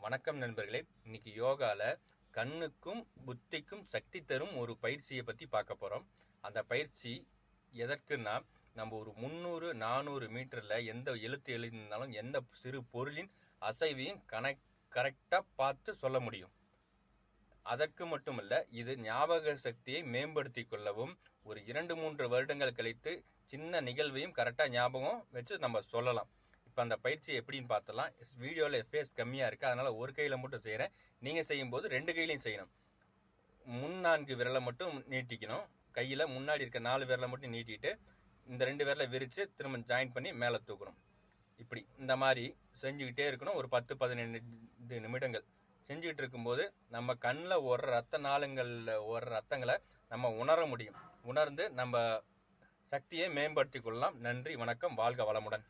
வணக்கம் நண்பர்களே. இன்னைக்கு யோகால கண்ணுக்கும் புத்திக்கும் சக்தி தரும் ஒரு பயிற்சியை பற்றி பார்க்க போகிறோம். அந்த பயிற்சி எதற்குன்னா, நம்ம ஒரு 300-400 மீட்டரில் எந்த எழுத்து எழுதினாலும் எந்த சிறு பொருளின் அசைவையும் கரெக்டாக பார்த்து சொல்ல முடியும். அதற்கு மட்டுமல்ல, இது ஞாபக சக்தியை மேம்படுத்தி கொள்ளவும், ஒரு 2-3 வருடங்கள் கழித்து சின்ன நிகழ்வையும் கரெக்டாக ஞாபகம் வச்சு நம்ம சொல்லலாம். இப்போ அந்த பயிற்சி எப்படின்னு பார்த்தலாம். வீடியோவில் எஃப்எஸ் கம்மியாக இருக்குது, அதனால் ஒரு கையில் மட்டும் செய்கிறேன். நீங்கள் செய்யும்போது 2 கையிலையும் செய்யணும். முன் 4 விரலை மட்டும் நீட்டிக்கணும். கையில் முன்னாடி இருக்க 4 விரலை மட்டும் நீட்டிட்டு இந்த 2 விரலை விரித்து திரும்ப ஜாயின் பண்ணி மேலே தூக்கணும். இப்படி இந்த மாதிரி செஞ்சுக்கிட்டே இருக்கணும். ஒரு 10-15 நிமிடங்கள் செஞ்சுக்கிட்டு இருக்கும்போது நம்ம கண்ணில் ஓடுற ரத்த நாளங்களில் ஓடுற ரத்தங்களை நம்ம உணர முடியும். உணர்ந்து நம்ம சக்தியை மேம்படுத்தி கொள்ளலாம். நன்றி, வணக்கம், வாழ்க வளமுடன்.